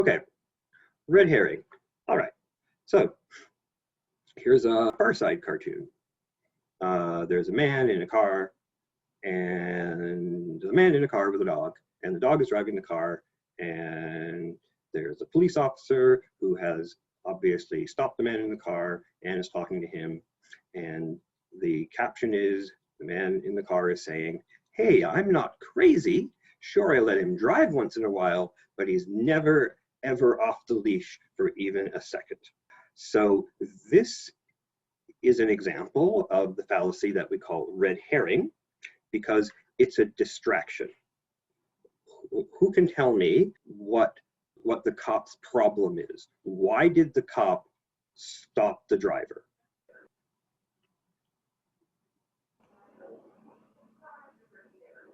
Okay, red herring. All right, so here's a Far Side cartoon. There's a man in a car, and the man in a car with a dog, and the dog is driving the car, and there's a police officer who has obviously stopped the man in the car and is talking to him, and the caption is the man in the car is saying, "Hey, I'm not crazy. Sure, I let him drive once in a while, but he's never ever off the leash for even a second." So this is an example of the fallacy that we call red herring, because it's a distraction. Who can tell me what the cop's problem is? Why did the cop stop the driver?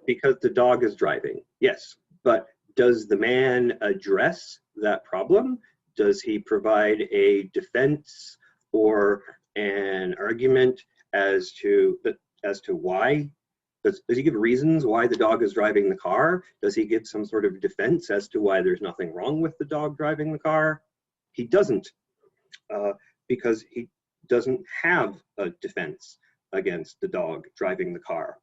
Because the dog is driving, yes. But does the man address that problem? Does he provide a defense or an argument as to why? Does he give reasons why the dog is driving the car? Does he give some sort of defense as to why there's nothing wrong with the dog driving the car? He doesn't, because he doesn't have a defense against the dog driving the car.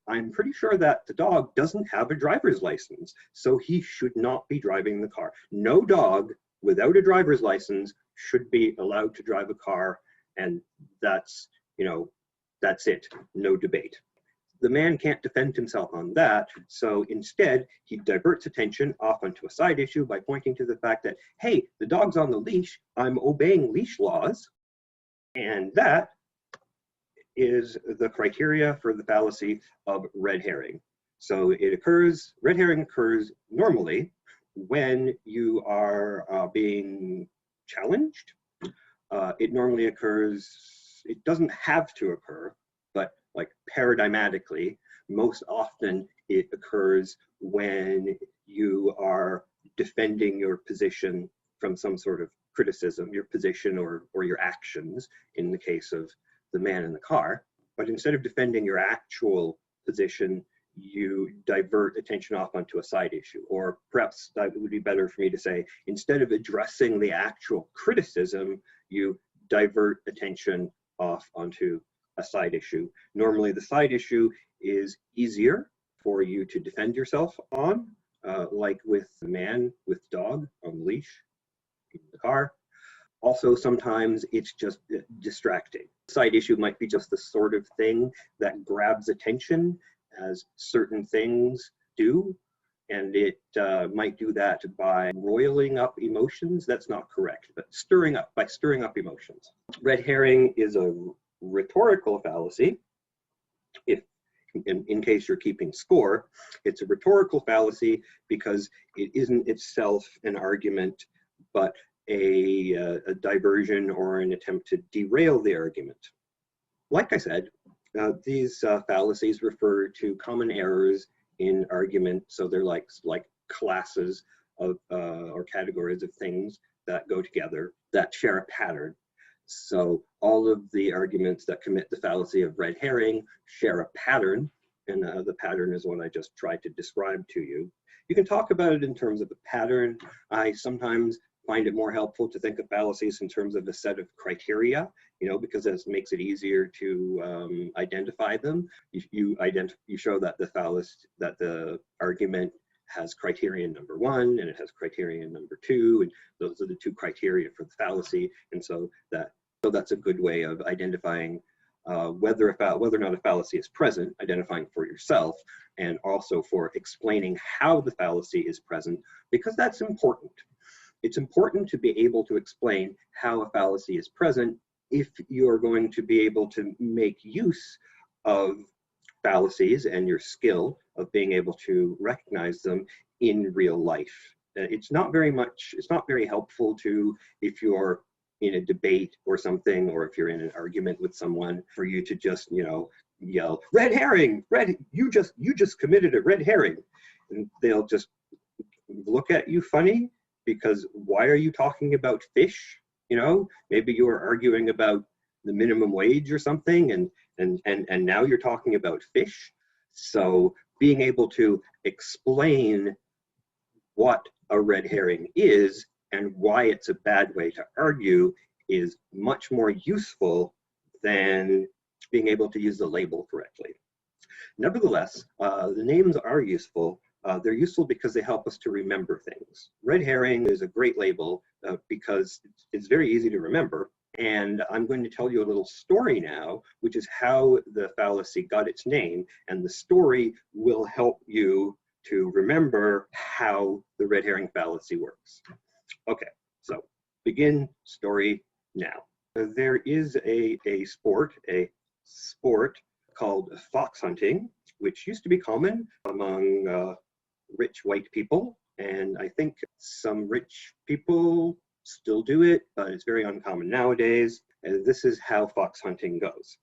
I'm pretty sure that the dog doesn't have a driver's license, so he should not be driving the car. No dog without a driver's license should be allowed to drive a car, and that's it, no debate. The man can't defend himself on that, so instead he diverts attention off onto a side issue by pointing to the fact that, hey, the dog's on the leash, I'm obeying leash laws, and that is the criteria for the fallacy of red herring. So red herring occurs normally when you are being challenged. It normally occurs, it doesn't have to occur, but like paradigmatically, most often it occurs when you are defending your position from some sort of criticism, your position or your actions in the case of the man in the car. But instead of defending your actual position, you divert attention off onto a side issue. Or perhaps that would be better for me to say, instead of addressing the actual criticism, you divert attention off onto a side issue. Normally the side issue is easier for you to defend yourself on, like with the man with dog on the leash in the car. Also, sometimes it's just distracting. Side issue might be just the sort of thing that grabs attention, as certain things do, and it might do that by roiling up emotions. That's not correct, but by stirring up emotions. Red herring is a rhetorical fallacy. If in case you're keeping score, it's a rhetorical fallacy because it isn't itself an argument, but a diversion or an attempt to derail the argument. Like I said, these fallacies refer to common errors in argument, so they're like classes of or categories of things that go together that share a pattern. So all of the arguments that commit the fallacy of red herring share a pattern, and the pattern is what I just tried to describe to you. You can talk about it in terms of a pattern. I sometimes find it more helpful to think of fallacies in terms of a set of criteria, because it makes it easier to identify them. You show that the argument has criterion number 1 and it has criterion number 2, and those are the 2 criteria for the fallacy, and so that's a good way of identifying whether or not a fallacy is present, identifying for yourself, and also for explaining how the fallacy is present, because that's important. It's important to be able to explain how a fallacy is present if you're going to be able to make use of fallacies and your skill of being able to recognize them in real life. It's not very helpful to, if you're in a debate or something, or if you're in an argument with someone, for you to just, yell, "Red herring, you just committed a red herring." And they'll just look at you funny, because why are you talking about fish? Maybe you were arguing about the minimum wage or something, and now you're talking about fish. So being able to explain what a red herring is and why it's a bad way to argue is much more useful than being able to use the label correctly. Nevertheless, the names are useful. They're useful because they help us to remember things. Red herring is a great label because it's very easy to remember. And I'm going to tell you a little story now, which is how the fallacy got its name. And the story will help you to remember how the red herring fallacy works. Okay, so begin story now. There is a sport called fox hunting, which used to be common among rich white people. And I think some rich people still do it, but it's very uncommon nowadays. And this is how fox hunting goes.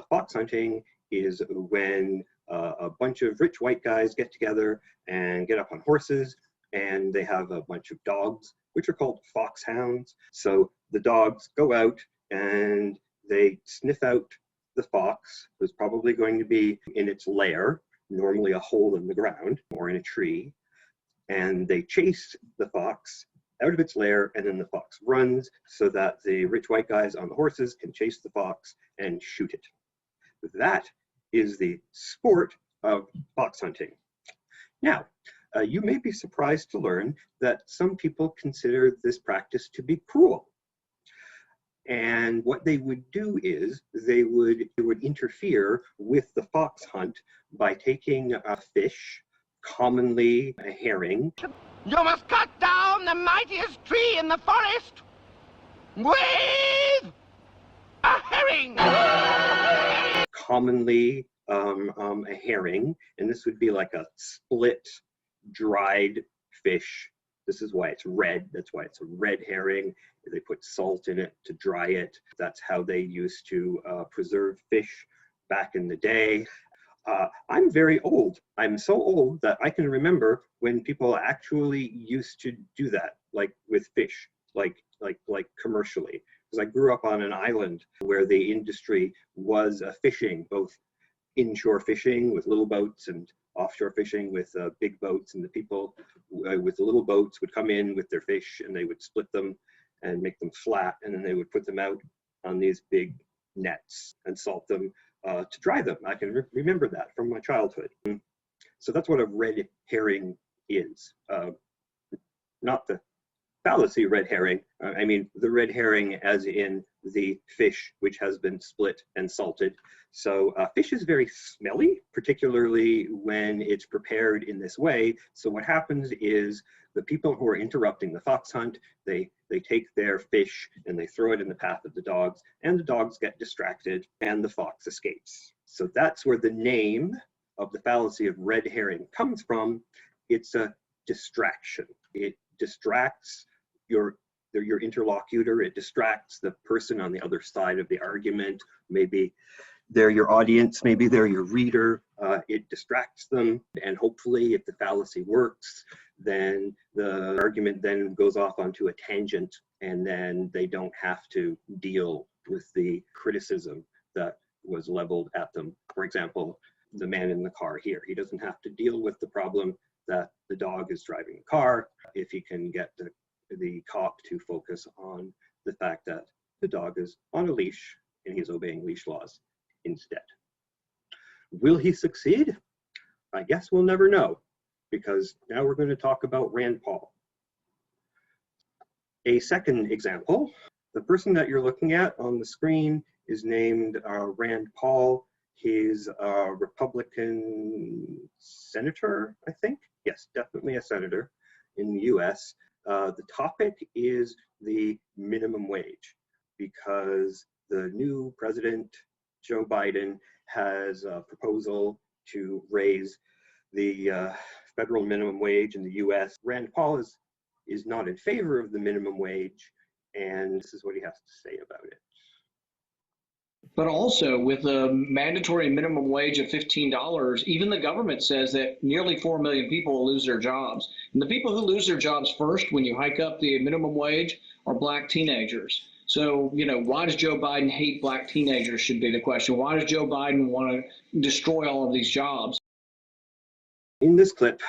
Fox hunting is when a bunch of rich white guys get together and get up on horses, and they have a bunch of dogs, which are called foxhounds. So the dogs go out and they sniff out the fox, who's probably going to be in its lair, normally a hole in the ground or in a tree, and they chase the fox out of its lair, and then the fox runs so that the rich white guys on the horses can chase the fox and shoot it. That is the sport of fox hunting. Now, you may be surprised to learn that some people consider this practice to be cruel. And what they would do is they would interfere with the fox hunt by taking a fish, commonly a herring. You must cut down the mightiest tree in the forest with a herring. Commonly a herring, and this would be like a split, dried fish. This is why it's red. That's why it's a red herring. They put salt in it to dry it. That's how they used to preserve fish back in the day. I'm very old. I'm so old that I can remember when people actually used to do that, like with fish, like commercially. Because I grew up on an island where the industry was fishing, both inshore fishing with little boats and offshore fishing with big boats, and the people with the little boats would come in with their fish and they would split them and make them flat, and then they would put them out on these big nets and salt them to dry them. I can remember that from my childhood. So that's what a red herring is. Not the fallacy red herring. I mean the red herring as in the fish which has been split and salted. So fish is very smelly, particularly when it's prepared in this way. So what happens is the people who are interrupting the fox hunt, they take their fish and they throw it in the path of the dogs, and the dogs get distracted and the fox escapes. So that's where the name of the fallacy of red herring comes from. It's a distraction. It distracts your interlocutor. It distracts the person on the other side of the argument. Maybe they're your audience, maybe they're your reader. It distracts them, and hopefully if the fallacy works, then the argument then goes off onto a tangent, and then they don't have to deal with the criticism that was leveled at them. For example, the man in the car here, he doesn't have to deal with the problem that the dog is driving the car if he can get the cop to focus on the fact that the dog is on a leash and he's obeying leash laws instead. Will he succeed? I guess we'll never know, because now we're going to talk about Rand Paul. A second example, the person that you're looking at on the screen is named Rand Paul. He's a Republican senator, I think. Yes, definitely a senator in the US. The topic is the minimum wage, because the new president, Joe Biden, has a proposal to raise the federal minimum wage in the US. Rand Paul is not in favor of the minimum wage, and this is what he has to say about it. But also, with a mandatory minimum wage of $15, even the government says that nearly 4 million people will lose their jobs. And the people who lose their jobs first when you hike up the minimum wage are black teenagers. So, why does Joe Biden hate black teenagers should be the question. Why does Joe Biden want to destroy all of these jobs? In this clip,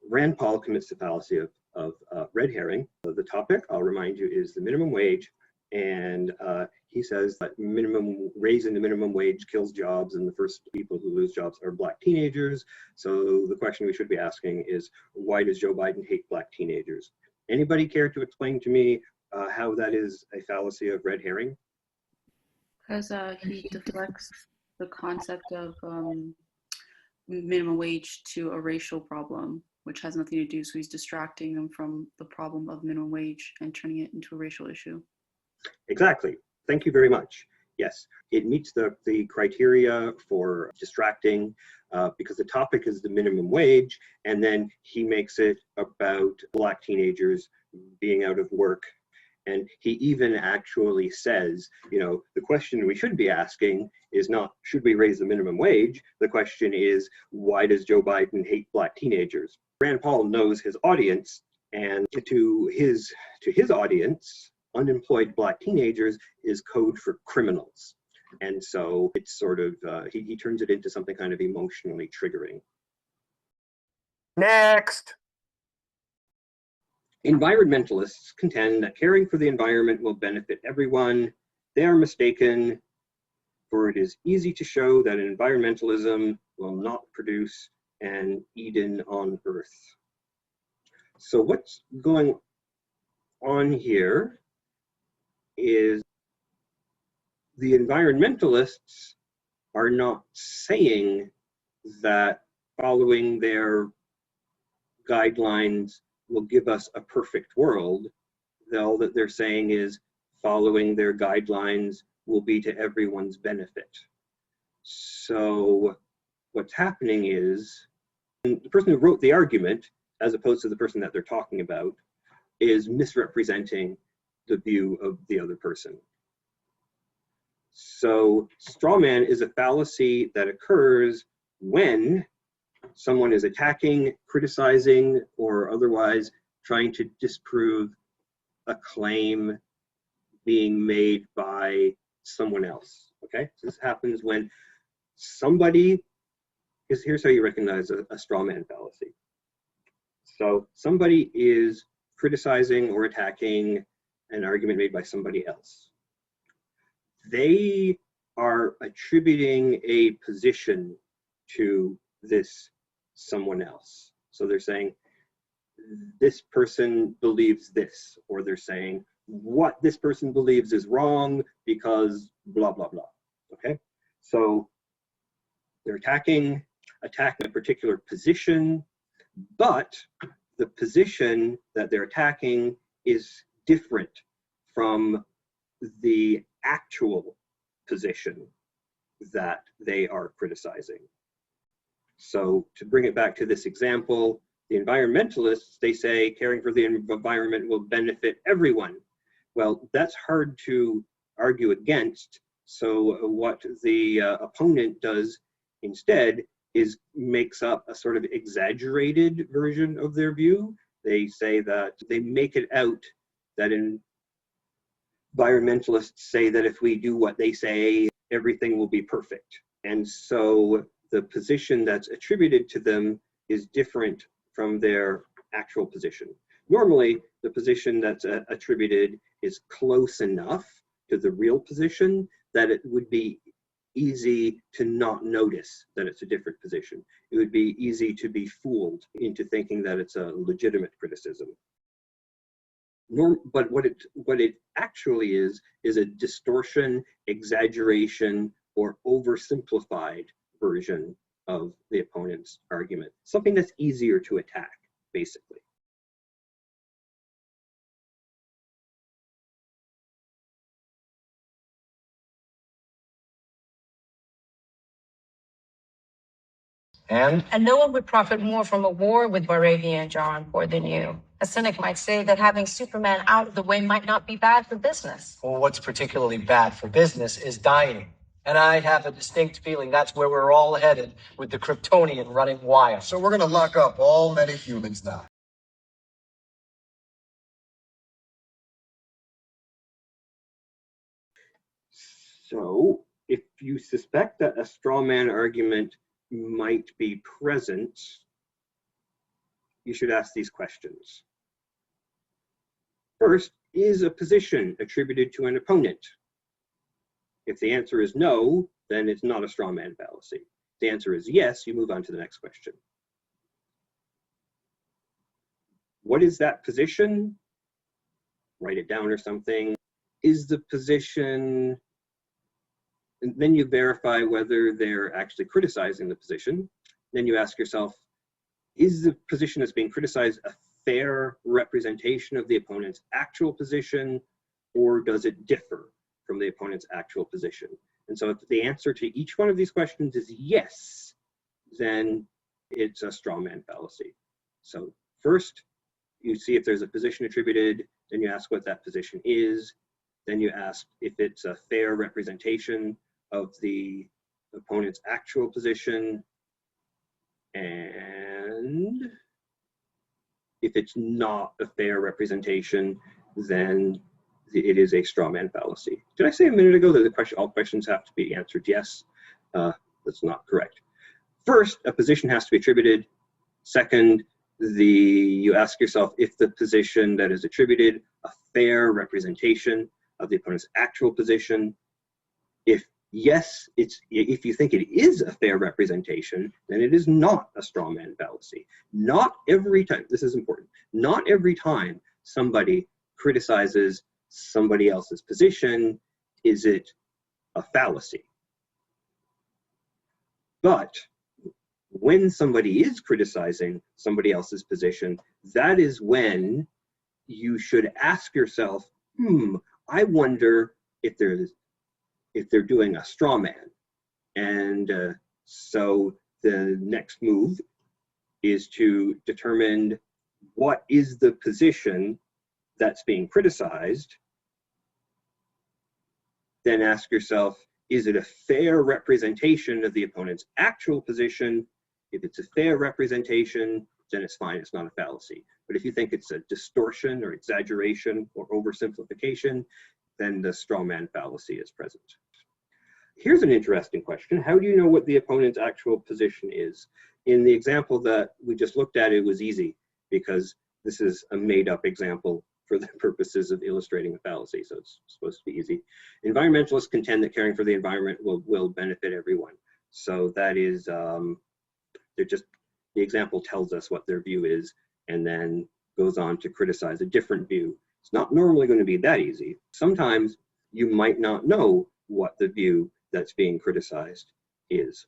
Rand Paul commits the fallacy of of red herring. So the topic, I'll remind you, is the minimum wage. And he says that raising the minimum wage kills jobs, and the first people who lose jobs are Black teenagers. So the question we should be asking is, why does Joe Biden hate Black teenagers? Anybody care to explain to me how that is a fallacy of red herring? Because he deflects the concept of minimum wage to a racial problem, which has nothing to do, so he's distracting them from the problem of minimum wage and turning it into a racial issue. Exactly. Thank you very much. Yes, it meets the criteria for distracting because the topic is the minimum wage, and then he makes it about Black teenagers being out of work. And he even actually says, you know, the question we should be asking is not, should we raise the minimum wage? The question is, why does Joe Biden hate Black teenagers? Rand Paul knows his audience, and to his audience, unemployed Black teenagers is code for criminals. And so it's sort of, he turns it into something kind of emotionally triggering. Next. Environmentalists contend that caring for the environment will benefit everyone. They are mistaken, for it is easy to show that environmentalism will not produce an Eden on Earth. So what's going on here is the environmentalists are not saying that following their guidelines will give us a perfect world. All that they're saying is following their guidelines will be to everyone's benefit. So what's happening is the person who wrote the argument, as opposed to the person that they're talking about, is misrepresenting the view of the other person. So straw man is a fallacy that occurs when someone is attacking, criticizing, or otherwise trying to disprove a claim being made by someone else. Okay, so this happens when somebody here's how you recognize a straw man fallacy. So somebody is criticizing or attacking an argument made by somebody else. They are attributing a position to this someone else. So they're saying, this person believes this, or they're saying, what this person believes is wrong because blah, blah, blah. Okay? So they're attacking a particular position, but the position that they're attacking is different from the actual position that they are criticizing. So to bring it back to this example, the environmentalists, they say caring for the environment will benefit everyone. Well, that's hard to argue against. So what the opponent does instead is makes up a sort of exaggerated version of their view. They say that they make it out that environmentalists say that if we do what they say, everything will be perfect. And so the position that's attributed to them is different from their actual position. Normally, the position that's attributed is close enough to the real position that it would be easy to not notice that it's a different position. It would be easy to be fooled into thinking that it's a legitimate criticism. But what it actually is a distortion, exaggeration, or oversimplified version of the opponent's argument. Something that's easier to attack, basically. And no one would profit more from a war with Moravia and Jaranpur than you. A cynic might say that having Superman out of the way might not be bad for business. Well, what's particularly bad for business is dying. And I have a distinct feeling that's where we're all headed with the Kryptonian running wild. So we're going to lock up all metahumans now. So if you suspect that a straw man argument might be present, you should ask these questions. First, is a position attributed to an opponent? If the answer is no, then it's not a straw man fallacy. If the answer is yes, you move on to the next question. What is that position? Write it down or something. Is the position, and then you verify whether they're actually criticizing the position. Then you ask yourself, is the position that's being criticized a fair representation of the opponent's actual position, or does it differ from the opponent's actual position? And so if the answer to each one of these questions is yes, then it's a straw man fallacy. So first, you see if there's a position attributed, then you ask what that position is, then you ask if it's a fair representation of the opponent's actual position, and if it's not a fair representation, then it is a straw man fallacy. Did I say a minute ago that the question, all questions have to be answered yes? That's not correct. First, a position has to be attributed. Second, you ask yourself if the position that is attributed a fair representation of the opponent's actual position. If yes, if you think it is a fair representation, then it is not a straw man fallacy. Not every time, this is important, not every time somebody criticizes somebody else's position is it a fallacy. But when somebody is criticizing somebody else's position, that is when you should ask yourself, I wonder if they're doing a straw man. And so the next move is to determine what is the position that's being criticized. Then ask yourself, is it a fair representation of the opponent's actual position? If it's a fair representation, then it's fine, it's not a fallacy. But if you think it's a distortion or exaggeration or oversimplification, then the straw man fallacy is present. Here's an interesting question. How do you know what the opponent's actual position is? In the example that we just looked at, it was easy because this is a made-up example for the purposes of illustrating a fallacy, so it's supposed to be easy. Environmentalists contend that caring for the environment will benefit everyone. So that is, the example tells us what their view is and then goes on to criticize a different view. It's not normally going to be that easy. Sometimes you might not know what the view that's being criticized is.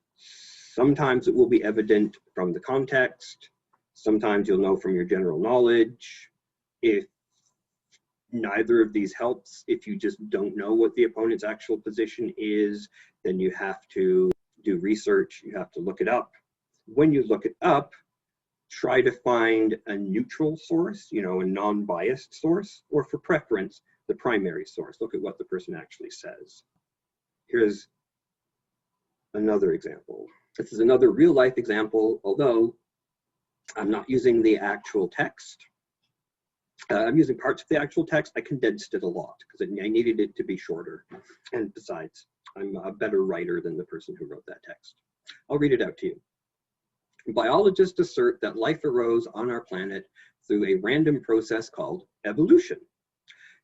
Sometimes it will be evident from the context. Sometimes you'll know from your general knowledge. If neither of these helps, if you just don't know what the opponent's actual position is, then you have to do research, you have to look it up. When you look it up, try to find a neutral source, a non-biased source, or for preference, the primary source. Look at what the person actually says. Here's another example. This is another real-life example, although I'm not using the actual text. I'm using parts of the actual text. I condensed it a lot because I needed it to be shorter. And besides, I'm a better writer than the person who wrote that text. I'll read it out to you. Biologists assert that life arose on our planet through a random process called evolution.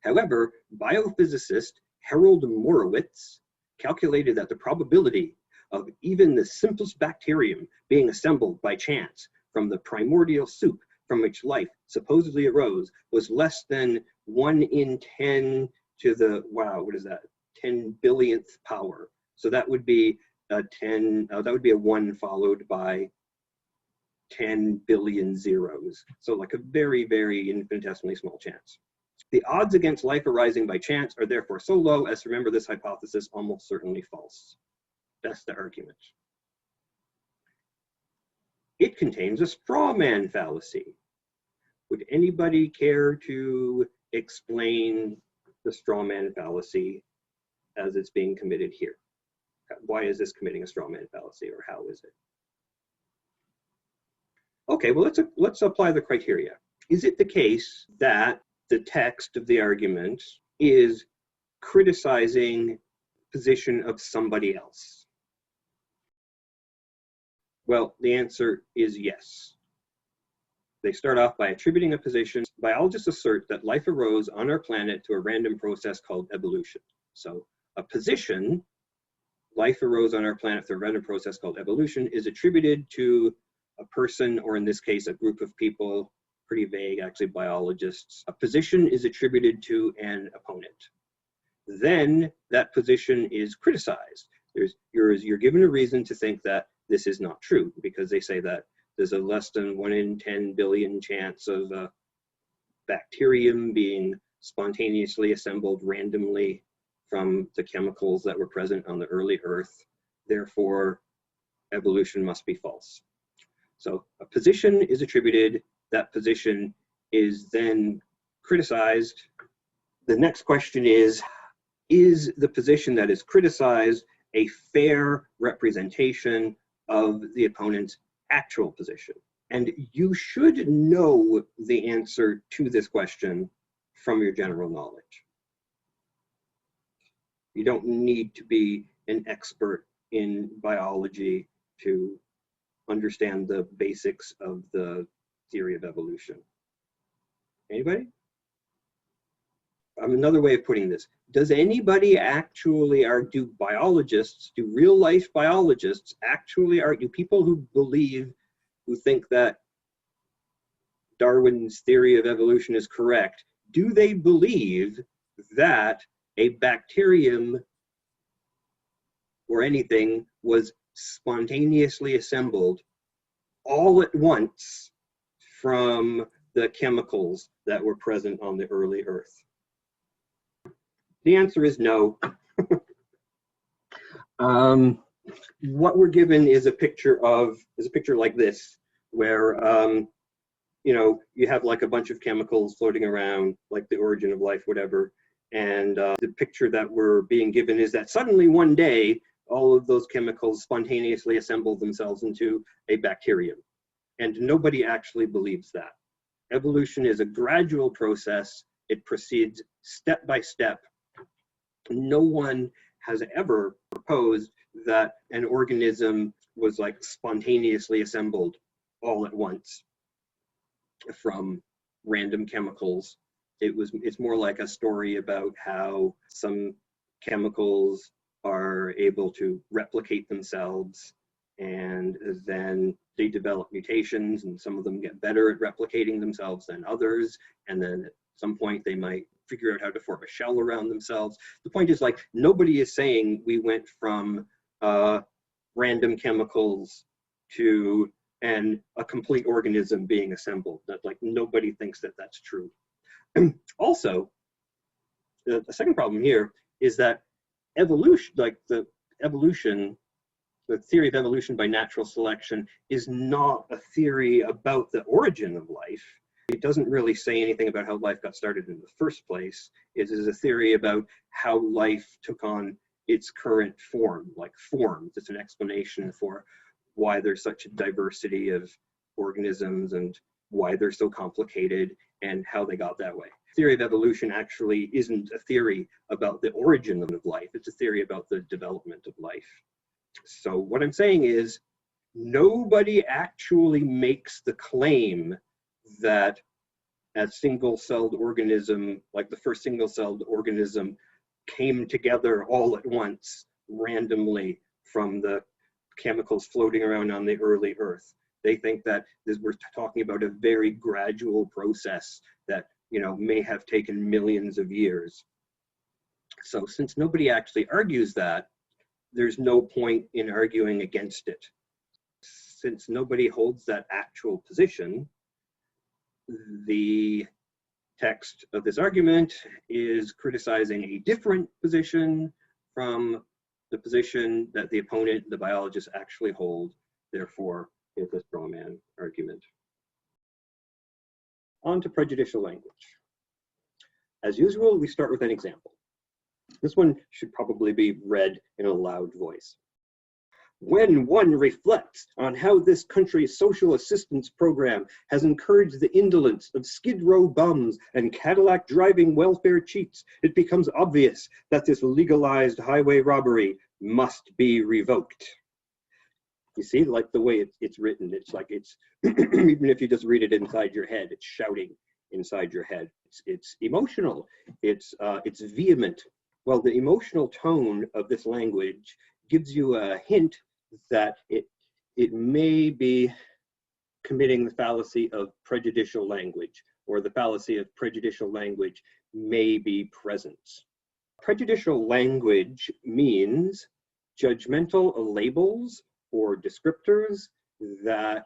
However, biophysicist Harold Morowitz calculated that the probability of even the simplest bacterium being assembled by chance from the primordial soup from which life supposedly arose was less than 1 in 10 to the, wow, what is that? 10 billionth power. So that would be a 1 followed by 10 billion zeros. So like a very, very infinitesimally small chance. The odds against life arising by chance are therefore so low as to remember this hypothesis almost certainly false. That's the argument. It contains a straw man fallacy. Would anybody care to explain the straw man fallacy as it's being committed here? Why is this committing a straw man fallacy, or how is it? Okay, well, let's apply the criteria. Is it the case that the text of the argument is criticizing position of somebody else? Well, the answer is yes. They start off by attributing a position. Biologists assert that life arose on our planet through a random process called evolution. So a position, life arose on our planet through a random process called evolution, is attributed to a person, or in this case, a group of people, pretty vague, actually, biologists. A position is attributed to an opponent. Then that position is criticized. You're given a reason to think that this is not true, because they say that there's a less than 1 in 10 billion chance of a bacterium being spontaneously assembled randomly from the chemicals that were present on the early Earth. Therefore, evolution must be false. So a position is attributed, that position is then criticized. The next question is the position that is criticized a fair representation of the opponent's actual position? And you should know the answer to this question from your general knowledge. You don't need to be an expert in biology to understand the basics of the theory of evolution. Anybody? Another way of putting this, does anybody actually argue, biologists, do real life biologists actually argue, people who believe, who think that Darwin's theory of evolution is correct, do they believe that a bacterium or anything was spontaneously assembled all at once from the chemicals that were present on the early Earth? The answer is no. What we're given is a picture like this, where you have like a bunch of chemicals floating around, like the origin of life, whatever. And the picture that we're being given is that suddenly one day, all of those chemicals spontaneously assemble themselves into a bacterium. And nobody actually believes that. Evolution is a gradual process. It proceeds step by step. No one has ever proposed that an organism was like spontaneously assembled all at once from random chemicals. It's more like a story about how some chemicals are able to replicate themselves, and then they develop mutations, and some of them get better at replicating themselves than others, and then at some point they might figure out how to form a shell around themselves. The point is, like, nobody is saying we went from random chemicals to a complete organism being assembled. That, like, nobody thinks that that's true. Also, the second problem here is that evolution, like the theory of evolution by natural selection, is not a theory about the origin of life. It doesn't really say anything about how life got started in the first place. It is a theory about how life took on its current form, like forms. It's an explanation for why there's such a diversity of organisms and why they're so complicated and how they got that way. Theory of evolution actually isn't a theory about the origin of life. It's a theory about the development of life. So what I'm saying is, nobody actually makes the claim that a single-celled organism, like the first single-celled organism, came together all at once randomly from the chemicals floating around on the early Earth. They think that we're talking about a very gradual process that, may have taken millions of years. So since nobody actually argues that, there's no point in arguing against it. Since nobody holds that actual position, the text of this argument is criticizing a different position from the position that the opponent, the biologists, actually hold. Therefore, it's a straw man argument. On to prejudicial language. As usual, we start with an example. This one should probably be read in a loud voice. When one reflects on how this country's social assistance program has encouraged the indolence of Skid Row bums and Cadillac driving welfare cheats, it becomes obvious that this legalized highway robbery must be revoked. You see, like the way it's written, it's like it's, even if you just read it inside your head, it's shouting inside your head. It's emotional, it's vehement. Well, the emotional tone of this language gives you a hint that it may be committing the fallacy of prejudicial language, or the fallacy of prejudicial language may be present. Prejudicial language means judgmental labels or descriptors that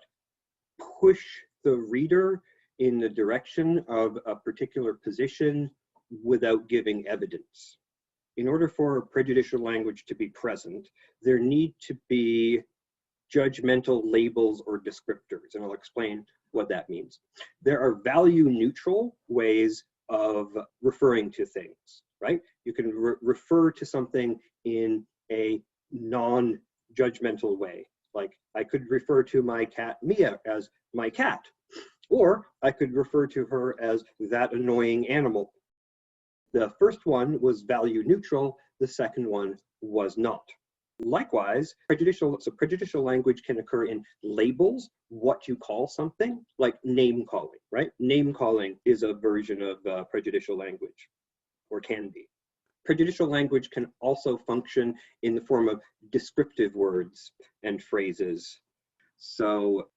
push the reader in the direction of a particular position without giving evidence. In order for prejudicial language to be present, there need to be judgmental labels or descriptors, and I'll explain what that means. There are value neutral ways of referring to things, right? You can refer to something in a non-judgmental way. Like I could refer to my cat Mia as my cat, or I could refer to her as that annoying animal. The first one was value neutral, the second one was not. Likewise, prejudicial language can occur in labels, what you call something, like name calling, right? Name calling is a version of prejudicial language, or can be. Prejudicial language can also function in the form of descriptive words and phrases. So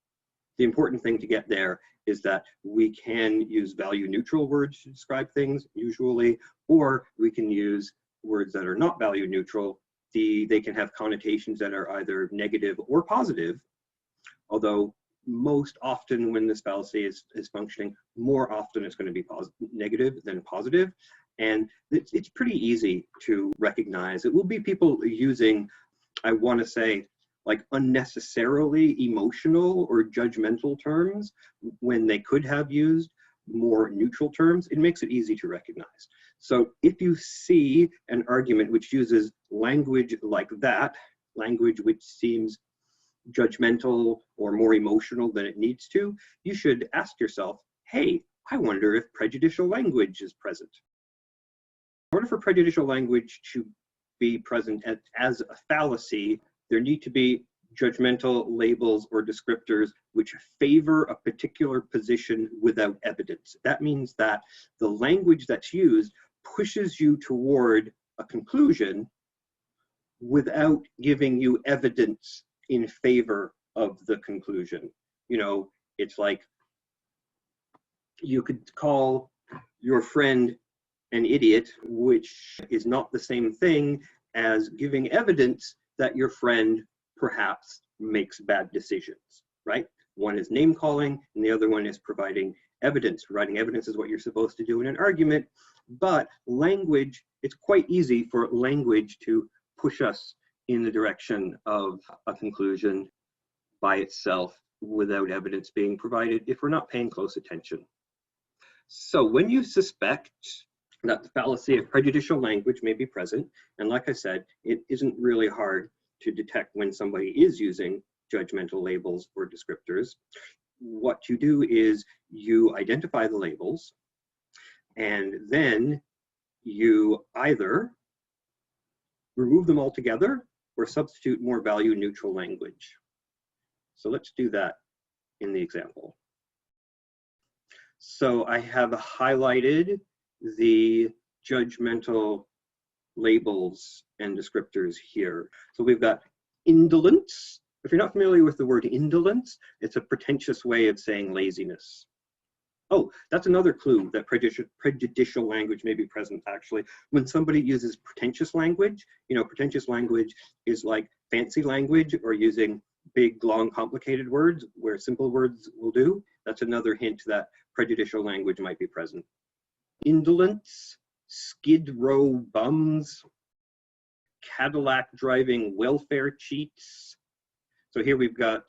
the important thing to get there is that we can use value neutral words to describe things usually, or we can use words that are not value neutral. They can have connotations that are either negative or positive, although most often when this fallacy is functioning, more often it's going to be negative than positive. And it's pretty easy to recognize. It will be people using, I want to say, like unnecessarily emotional or judgmental terms when they could have used more neutral terms. It makes it easy to recognize. So if you see an argument which uses language like that, language which seems judgmental or more emotional than it needs to, you should ask yourself, hey, I wonder if prejudicial language is present. In order for prejudicial language to be present as a fallacy, there need to be judgmental labels or descriptors which favor a particular position without evidence. That means that the language that's used pushes you toward a conclusion without giving you evidence in favor of the conclusion. You know, it's like you could call your friend an idiot, which is not the same thing as giving evidence that your friend perhaps makes bad decisions, right? One is name calling and the other one is providing evidence. Providing evidence is what you're supposed to do in an argument, but language, it's quite easy for language to push us in the direction of a conclusion by itself without evidence being provided if we're not paying close attention. So when you suspect that the fallacy of prejudicial language may be present, and like I said, it isn't really hard to detect when somebody is using judgmental labels or descriptors, what you do is you identify the labels, and then you either remove them altogether or substitute more value neutral language. So let's do that in the example. So I have highlighted the judgmental labels and descriptors here. So we've got indolence. If you're not familiar with the word indolence, it's a pretentious way of saying laziness. Oh, that's another clue that prejudicial language may be present, actually. When somebody uses pretentious language, you know, pretentious language is like fancy language or using big, long, complicated words where simple words will do. That's another hint that prejudicial language might be present. Indolence, skid row bums, Cadillac driving welfare cheats. So here we've got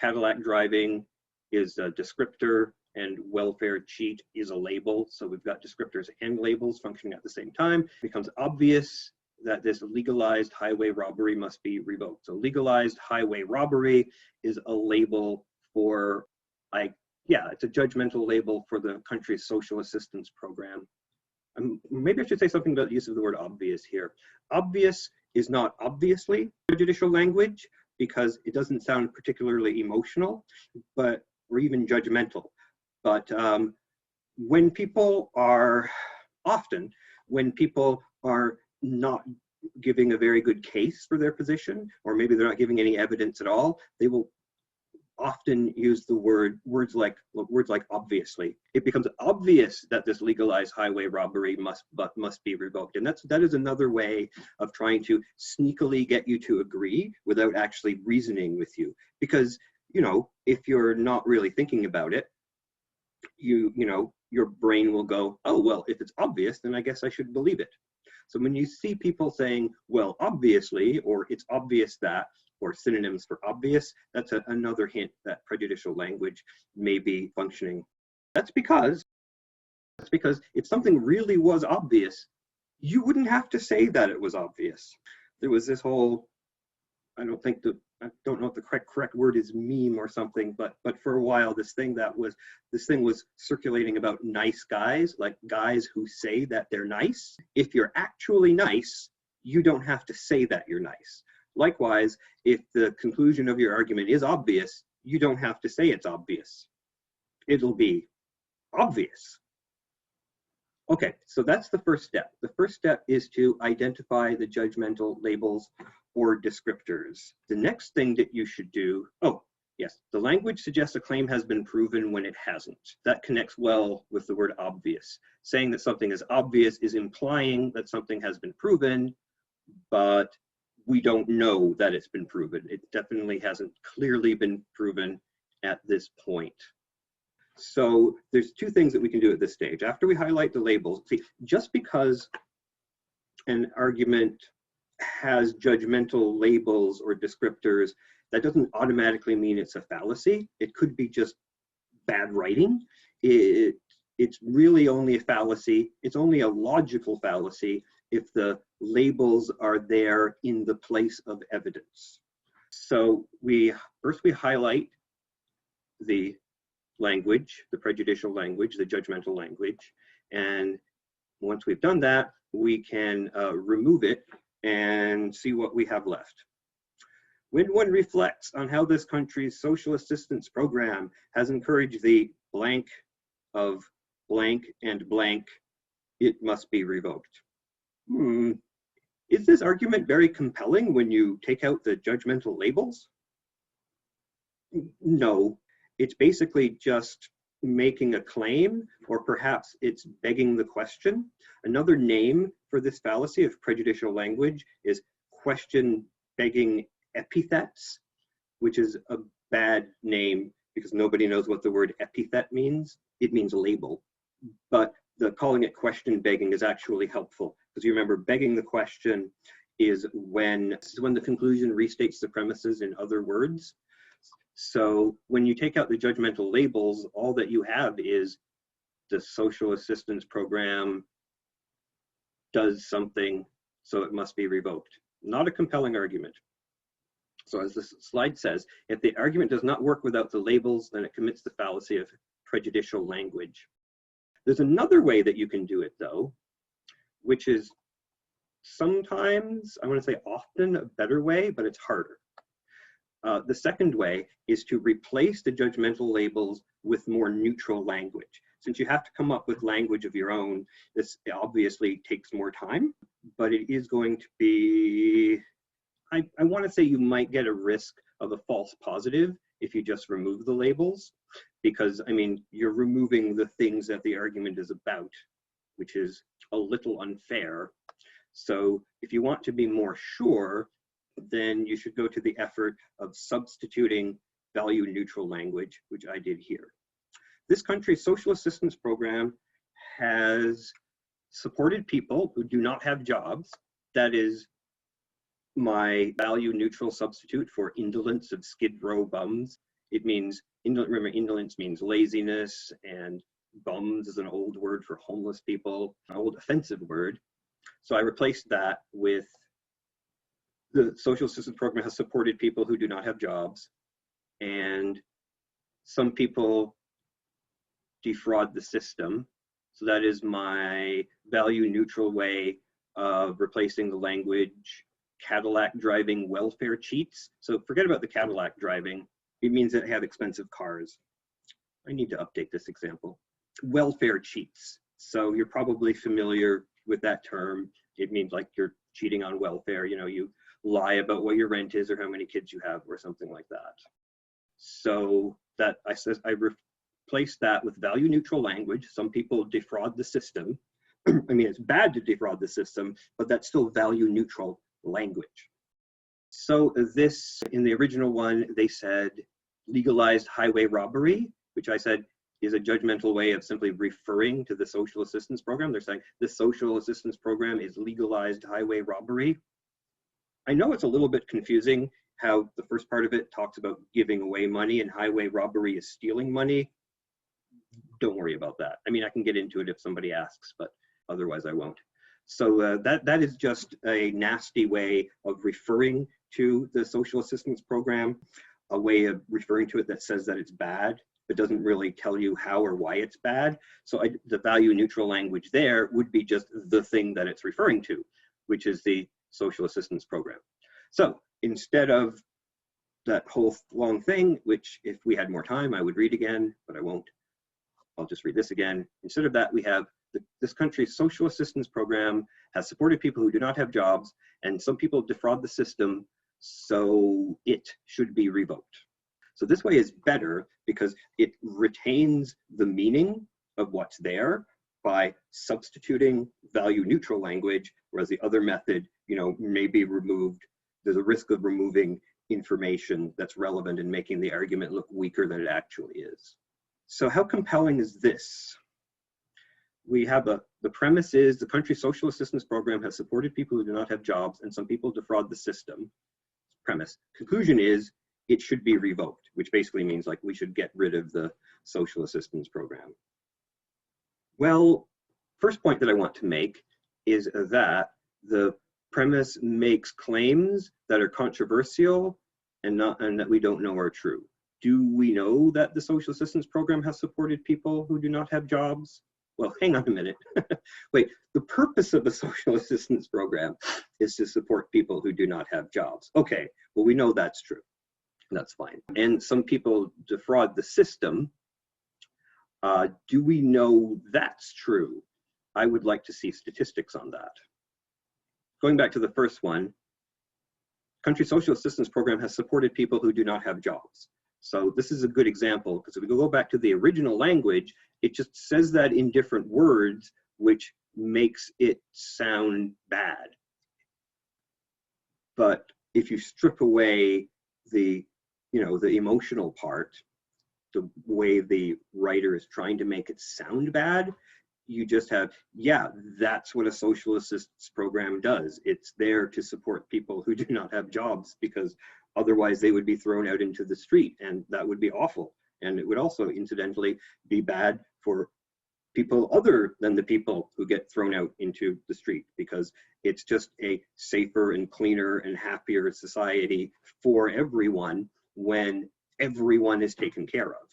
Cadillac driving is a descriptor and welfare cheat is a label. So we've got descriptors and labels functioning at the same time. It becomes obvious that this legalized highway robbery must be revoked. So legalized highway robbery is a label for, yeah, it's a judgmental label for the country's social assistance program. Maybe I should say something about the use of the word obvious here. Obvious is not obviously prejudicial language, because it doesn't sound particularly emotional, but or even judgmental. But when people are not giving a very good case for their position, or maybe they're not giving any evidence at all, they will often use the words like obviously. It becomes obvious that this legalized highway robbery must be revoked, and that is another way of trying to sneakily get you to agree without actually reasoning with you. Because if you're not really thinking about it, your brain will go, oh well, if it's obvious, then I guess I should believe it. So when you see people saying, well, obviously, or it's obvious that, or synonyms for obvious, that's another hint that prejudicial language may be functioning. That's because if something really was obvious, you wouldn't have to say that it was obvious. There was this whole, I don't know if the correct word is meme or something, but for a while this thing was circulating about nice guys, like guys who say that they're nice. If you're actually nice, you don't have to say that you're nice. Likewise, if the conclusion of your argument is obvious, you don't have to say it's obvious. It'll be obvious. Okay, so that's the first step. The first step is to identify the judgmental labels or descriptors. The next thing that you should do, oh, yes, the language suggests a claim has been proven when it hasn't. That connects well with the word obvious. Saying that something is obvious is implying that something has been proven, but we don't know that it's been proven. It definitely hasn't clearly been proven at this point. So there's two things that we can do at this stage. After we highlight the labels, see, just because an argument has judgmental labels or descriptors, that doesn't automatically mean it's a fallacy. It could be just bad writing. It's really only a fallacy. It's only a logical fallacy if the labels are there in the place of evidence. So first we highlight the language, the prejudicial language, the judgmental language, and once we've done that, we can remove it and see what we have left. When one reflects on how this country's social assistance program has encouraged the blank of blank and blank, it must be revoked. Is this argument very compelling when you take out the judgmental labels? No, it's basically just making a claim, or perhaps it's begging the question. Another name for this fallacy of prejudicial language is question begging epithets, which is a bad name because nobody knows what the word epithet means. It means label, but calling it question begging is actually helpful, because you remember begging the question is when the conclusion restates the premises in other words. So when you take out the judgmental labels, all that you have is the social assistance program does something, so it must be revoked. Not a compelling argument. So as this slide says, if the argument does not work without the labels, then it commits the fallacy of prejudicial language. There's another way that you can do it though, which is sometimes, I want to say often, a better way, but it's harder. The second way is to replace the judgmental labels with more neutral language. Since you have to come up with language of your own, this obviously takes more time, but it is going to be, I want to say you might get a risk of a false positive if you just remove the labels, because, I mean, you're removing the things that the argument is about, which is a little unfair. So if you want to be more sure, then you should go to the effort of substituting value neutral language, which I did here. This country's social assistance program has supported people who do not have jobs. That is my value neutral substitute for indolence of skid row bums. It means, remember, indolence means laziness, and bums is an old word for homeless people, an old offensive word. So I replaced that with the social assistance program has supported people who do not have jobs, and some people defraud the system. So that is my value neutral way of replacing the language Cadillac driving welfare cheats. So forget about the Cadillac driving. It means that they have expensive cars. I need to update this example. Welfare cheats. So you're probably familiar with that term. It means like you're cheating on welfare. You know, you lie about what your rent is or how many kids you have or something like that. So that I replaced that with value neutral language. Some people defraud the system. I mean, it's bad to defraud the system, but that's still value neutral language. So this, in the original one, they said legalized highway robbery, which I said is a judgmental way of simply referring to the social assistance program. They're saying the social assistance program is legalized highway robbery. I know it's a little bit confusing how the first part of it talks about giving away money and highway robbery is stealing money. Don't worry about that. I mean, I can get into it if somebody asks, but otherwise I won't. So that is just a nasty way of referring to the social assistance program, a way of referring to it that says that it's bad, but doesn't really tell you how or why it's bad. So the value neutral language there would be just the thing that it's referring to, which is the social assistance program. So instead of that whole long thing, which if we had more time, I would read again, but I won't. I'll just read this again. Instead of that, we have this country's social assistance program has supported people who do not have jobs, and some people defraud the system, so it should be revoked. So this way is better because it retains the meaning of what's there by substituting value neutral language, whereas the other method, you know, may be removed. There's a risk of removing information that's relevant and making the argument look weaker than it actually is. So how compelling is this? We have the premise is the country's social assistance program has supported people who do not have jobs and some people defraud the system. Premise. Conclusion is it should be revoked, which basically means like we should get rid of the social assistance program. Well, first point that I want to make is that the premise makes claims that are controversial and that we don't know are true. Do we know that the social assistance program has supported people who do not have jobs? Well, hang on a minute. Wait, the purpose of a social assistance program is to support people who do not have jobs. Okay, well, we know that's true. That's fine. And some people defraud the system. Do we know that's true? I would like to see statistics on that. Going back to the first one, country social assistance program has supported people who do not have jobs. So this is a good example because if we go back to the original language, it just says that in different words, which makes it sound bad. But if you strip away the, you know, the emotional part, the way the writer is trying to make it sound bad, you just have, yeah, that's what a social assistance program does. It's there to support people who do not have jobs because otherwise they would be thrown out into the street and that would be awful. And it would also incidentally be bad for people other than the people who get thrown out into the street because it's just a safer and cleaner and happier society for everyone when everyone is taken care of.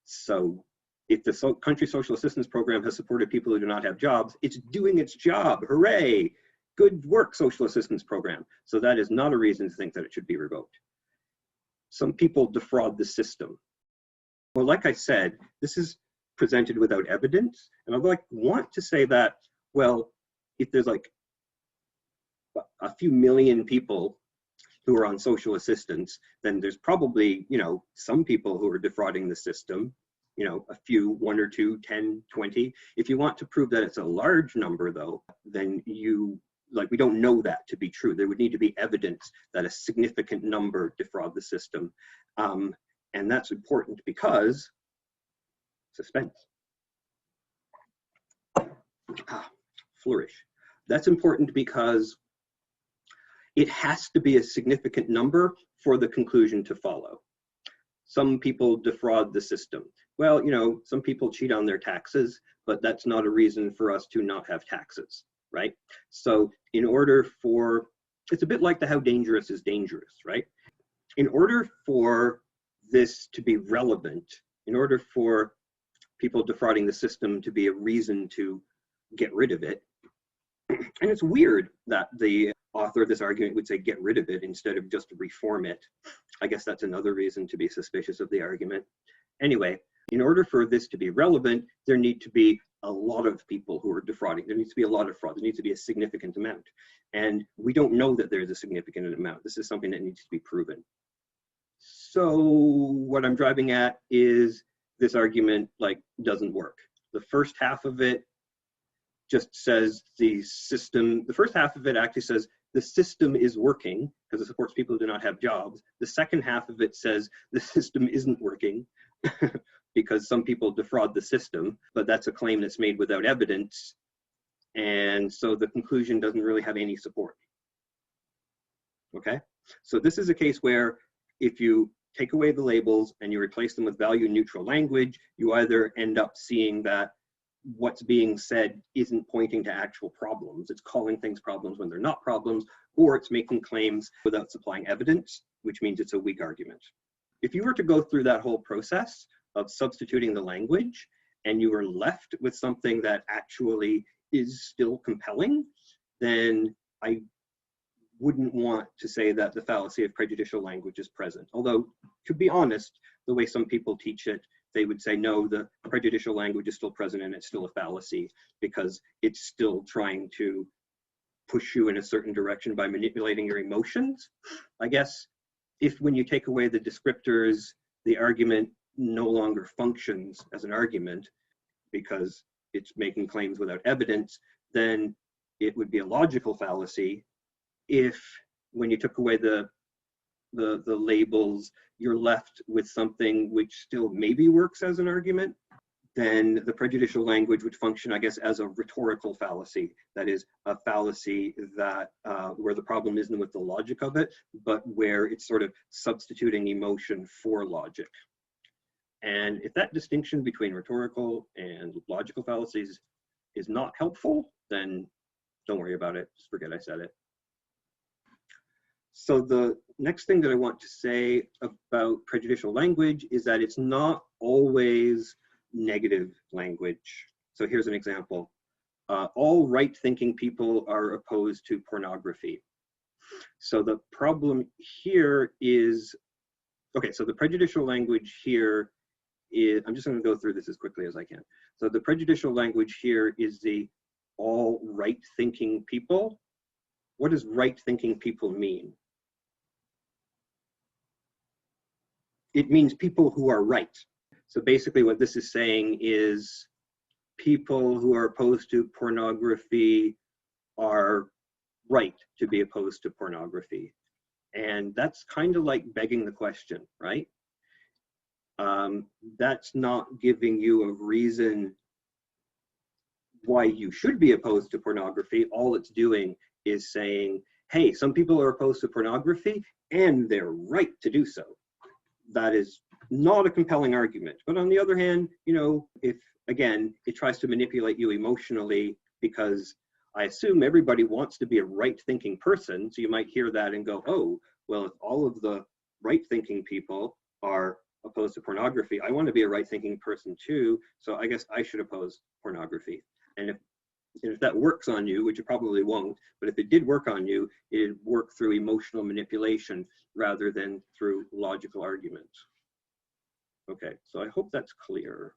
So if the country social assistance program has supported people who do not have jobs, it's doing its job. Hooray! Good work, social assistance program. So that is not a reason to think that it should be revoked. Some people defraud the system. Well, like I said, this is presented without evidence. And I'd want to say that, well, if there's like a few million people who are on social assistance, then there's probably, you know, some people who are defrauding the system, you know, a few, 1 or 2, 10, 20. If you want to prove that it's a large number though, then we don't know that to be true. There would need to be evidence that a significant number defraud the system. And that's important because suspense. Flourish. That's important because it has to be a significant number for the conclusion to follow. Some people defraud the system. Well, you know, some people cheat on their taxes, but that's not a reason for us to not have taxes, right? So in order for, it's a bit like the how dangerous is dangerous, right? In order for this to be relevant, in order for people defrauding the system to be a reason to get rid of it, and it's weird that the author of this argument would say get rid of it instead of just reform it. I guess that's another reason to be suspicious of the argument. Anyway, in order for this to be relevant, there need to be a lot of people who are defrauding. There needs to be a lot of fraud. There needs to be a significant amount. And we don't know that there's a significant amount. This is something that needs to be proven. So what I'm driving at is this argument doesn't work. The first half of it just says the first half of it actually says the system is working because it supports people who do not have jobs. The second half of it says the system isn't working because some people defraud the system, but that's a claim that's made without evidence. And so the conclusion doesn't really have any support. Okay, so this is a case where if you take away the labels and you replace them with value neutral language, you either end up seeing that what's being said isn't pointing to actual problems. It's calling things problems when they're not problems, or it's making claims without supplying evidence, which means it's a weak argument. If you were to go through that whole process of substituting the language and you were left with something that actually is still compelling, then I wouldn't want to say that the fallacy of prejudicial language is present. Although, to be honest, the way some people teach it, they would say, no, the prejudicial language is still present and it's still a fallacy because it's still trying to push you in a certain direction by manipulating your emotions. I guess if when you take away the descriptors, the argument no longer functions as an argument because it's making claims without evidence, then it would be a logical fallacy. If when you took away the labels, you're left with something which still maybe works as an argument, then the prejudicial language would function, I guess, as a rhetorical fallacy. That is a fallacy that where the problem isn't with the logic of it, but where it's sort of substituting emotion for logic. And if that distinction between rhetorical and logical fallacies is not helpful, then don't worry about it. Just forget I said it. So the next thing that I want to say about prejudicial language is that it's not always negative language. So here's an example. All right-thinking people are opposed to pornography. So the problem here is, okay, so the prejudicial language here is, I'm just going to go through this as quickly as I can. So the prejudicial language here is the all right-thinking people. What does right-thinking people mean? It means people who are right. So basically what this is saying is people who are opposed to pornography are right to be opposed to pornography. And that's kind of like begging the question, right? That's not giving you a reason why you should be opposed to pornography. All it's doing is saying, hey, some people are opposed to pornography and they're right to do so. That is not a compelling argument. But on the other hand, you know, if, again, it tries to manipulate you emotionally, because I assume everybody wants to be a right-thinking person, so you might hear that and go, oh, well, if all of the right-thinking people are opposed to pornography, I want to be a right-thinking person too, so I guess I should oppose pornography. And if that works on you, which it probably won't, but if it did work on you, it'd work through emotional manipulation rather than through logical argument. Okay, so I hope that's clear.